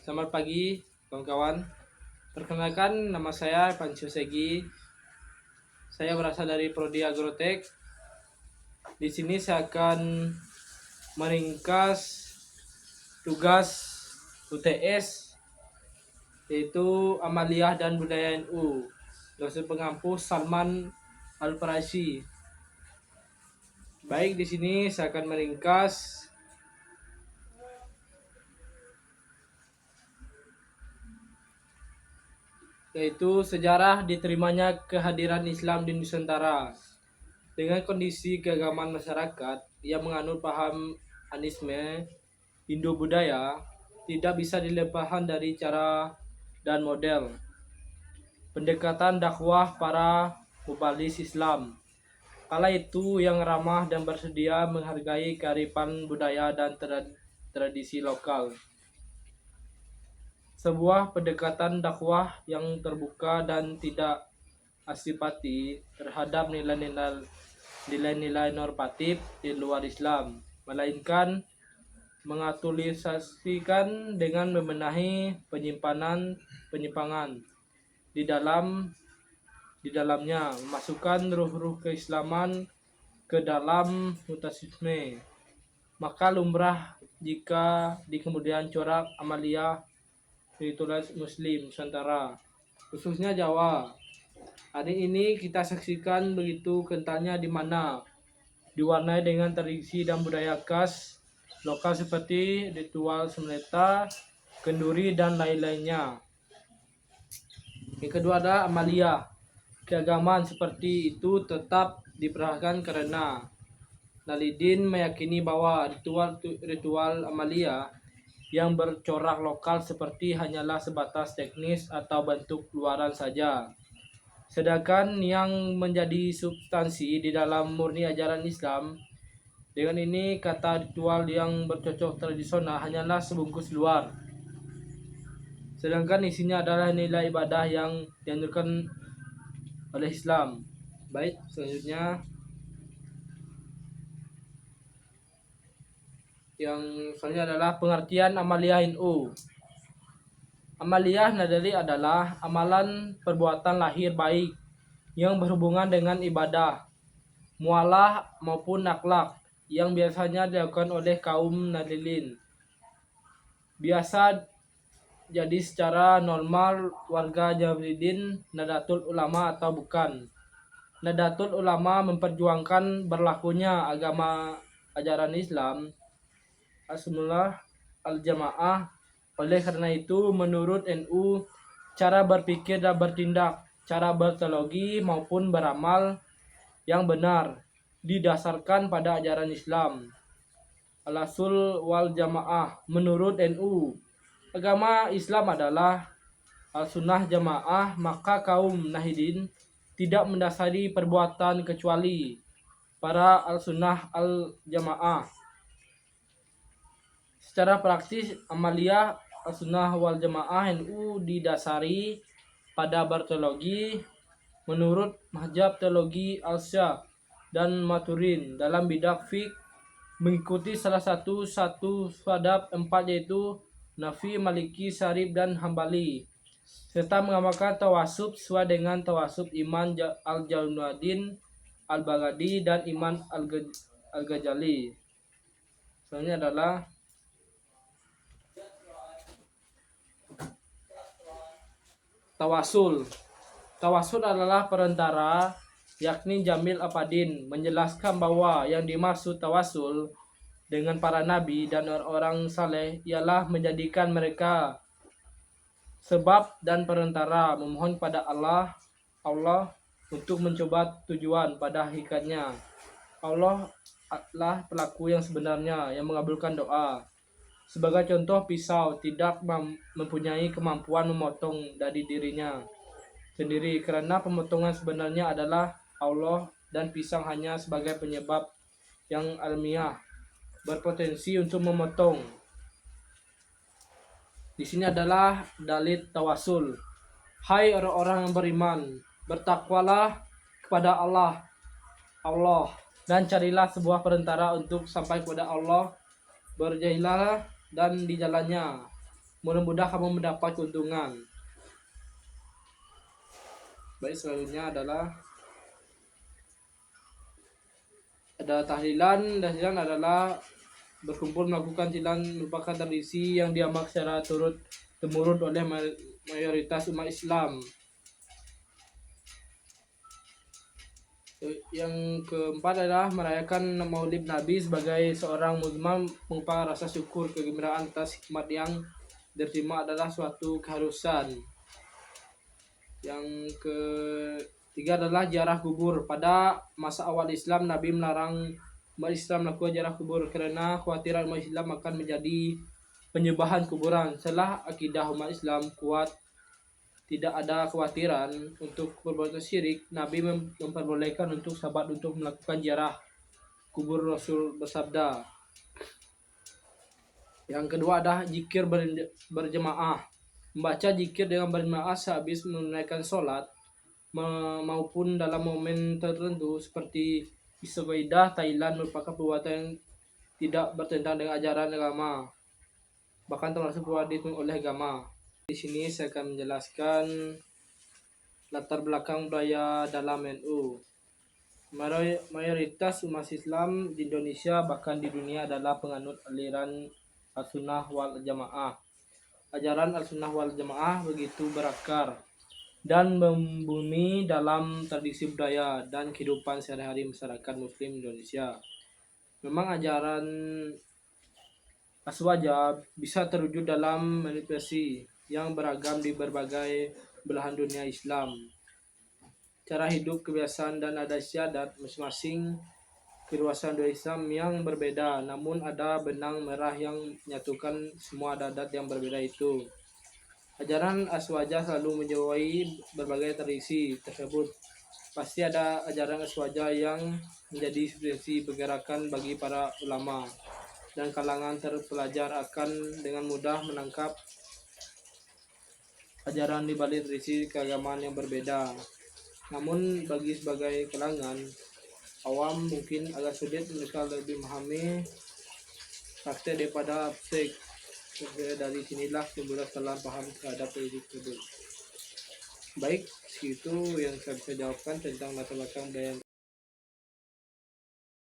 Selamat pagi, kawan-kawan. Perkenalkan, nama saya Pancu Segi. Saya berasal dari Prodi Agrotek. Di sini saya akan meringkas tugas UTS, yaitu Amaliyah dan Budaya NU. Dosen pengampu Salman Al-Faraisi. Baik, di sini saya akan meringkas yaitu sejarah diterimanya kehadiran Islam di Nusantara. Dengan kondisi keagamaan masyarakat yang menganut paham anisme Indo-Budaya, tidak bisa dilepaskan dari cara dan model pendekatan dakwah para mubalis Islam. Kala itu yang ramah dan bersedia menghargai kearifan budaya dan tradisi lokal. Sebuah pendekatan dakwah yang terbuka dan tidak asipati terhadap nilai-nilai normatif di luar Islam, melainkan mengaktualisasikan dengan membenahi penyimpangan di dalamnya, memasukkan ruh-ruh keislaman ke dalam mutasisme. Maka lumrah jika di kemudian corak Amaliyah ditulis Muslim Nusantara, khususnya Jawa. Hari ini kita saksikan begitu kentalnya di mana diwarnai dengan tradisi dan budaya khas lokal seperti ritual semleta, kenduri, dan lain-lainnya. Yang kedua ada Amaliyah. Keagamaan seperti itu tetap diperhatikan karena Nalidin meyakini bahwa ritual Amaliyah yang bercorak lokal seperti hanyalah sebatas teknis atau bentuk luaran saja. Sedangkan yang menjadi substansi di dalam murni ajaran Islam, dengan ini kata ritual yang bercocok tradisional hanyalah sebungkus luar. Sedangkan isinya adalah nilai ibadah yang dianjurkan oleh Islam. Baik, selanjutnya adalah pengertian Amaliyah NU. Amaliyah nadali adalah amalan perbuatan lahir baik yang berhubungan dengan ibadah, mualah maupun akhlak yang biasanya dilakukan oleh kaum nadilin. Biasa jadi secara normal warga Jabridin Nadatul Ulama atau bukan. Nadatul Ulama memperjuangkan berlakunya agama ajaran Islam As-Sunnah Al-Jamaah. Oleh karena itu, menurut NU, cara berpikir dan bertindak, cara berteologi maupun beramal yang benar didasarkan pada ajaran Islam. Al-Asul wal Jamaah. Menurut NU, agama Islam adalah Al-Sunnah Jamaah, maka kaum Nahidin tidak mendasari perbuatan kecuali para Al-Sunnah Al-Jamaah. Secara praktis, Amaliyah Al-Sunnah wal Jamaah NU didasari pada berteologi menurut mazhab teologi Al-Syah dan Maturin dalam bidang fiqh, mengikuti salah satu madhab 4 yaitu Nafi, Maliki, Syarif, dan Hambali, serta mengamalkan tawasub sesuai dengan tawasub Imam Al-Jaunuddin Al-Baghdadi dan Imam Al-Ghazali. Selanjutnya adalah Tawasul. Tawasul adalah perantara, yakni Jamil Apadin menjelaskan bahwa yang dimaksud tawasul dengan para nabi dan orang-orang saleh ialah menjadikan mereka sebab dan perantara memohon pada Allah untuk mencoba tujuan pada hakikatnya. Allah adalah pelaku yang sebenarnya yang mengabulkan doa. Sebagai contoh, pisau tidak mempunyai kemampuan memotong dari dirinya sendiri karena pemotongan sebenarnya adalah Allah, dan pisang hanya sebagai penyebab yang alamiah berpotensi untuk memotong. Di sini adalah dalil tawasul. Hai orang-orang yang beriman, bertakwalah kepada Allah dan carilah sebuah perantara untuk sampai kepada Allah. Berjahilah dan di jalannya, mudah-mudahan kamu mendapat keuntungan. Baik, selanjutnya adalah ada tahlilan. Tahlilan adalah berkumpul melakukan tahlilan, merupakan tradisi yang diamalkan secara turut temurun oleh mayoritas umat Islam. Yang keempat adalah merayakan Maulid Nabi sebagai seorang muslim, mengungkapkan rasa syukur kegembiraan atas hikmat yang diterima adalah suatu keharusan. Yang ketiga adalah ziarah kubur. Pada masa awal Islam, Nabi melarang umat Islam melakukan ziarah kubur karena khawatiran umat Islam akan menjadi penyembahan kuburan. Setelah akidah umat Islam kuat, tidak ada kekhawatiran untuk perbuatan syirik, Nabi memperbolehkan untuk sahabat untuk melakukan ziarah kubur. Rasul bersabda. Yang kedua adalah zikir berjemaah. Membaca zikir dengan berjemaah sehabis menunaikan sholat maupun dalam momen tertentu seperti istighfar, tahlilan merupakan perbuatan yang tidak bertentangan dengan ajaran agama, bahkan termasuk perbuatan oleh agama. Di sini saya akan menjelaskan latar belakang budaya dalam NU. Mayoritas umat Islam di Indonesia bahkan di dunia adalah penganut aliran Al-Sunnah wal Jamaah. Ajaran Al-Sunnah wal Jamaah begitu berakar dan membumi dalam tradisi budaya dan kehidupan sehari-hari masyarakat Muslim Indonesia. Memang ajaran Aswaja bisa terwujud dalam manifestasi yang beragam di berbagai belahan dunia Islam. Cara hidup, kebiasaan, dan adat istiadat masing-masing keluasan dunia Islam yang berbeda, namun ada benang merah yang menyatukan semua adat yang berbeda itu. Ajaran Aswaja selalu menjauhi berbagai tradisi tersebut. Pasti ada ajaran Aswaja yang menjadi inspirasi pergerakan bagi para ulama dan kalangan terpelajar akan dengan mudah menangkap ajaran di balik tradisi keagamaan yang berbeda. Namun bagi sebagai kalangan awam mungkin agak sulit mereka lebih memahami praktek daripada abstrak. Dari sinilah timbullah salah paham terhadap tradisi tersebut. Baik, segitu yang saya bisa jawabkan tentang latar belakang budaya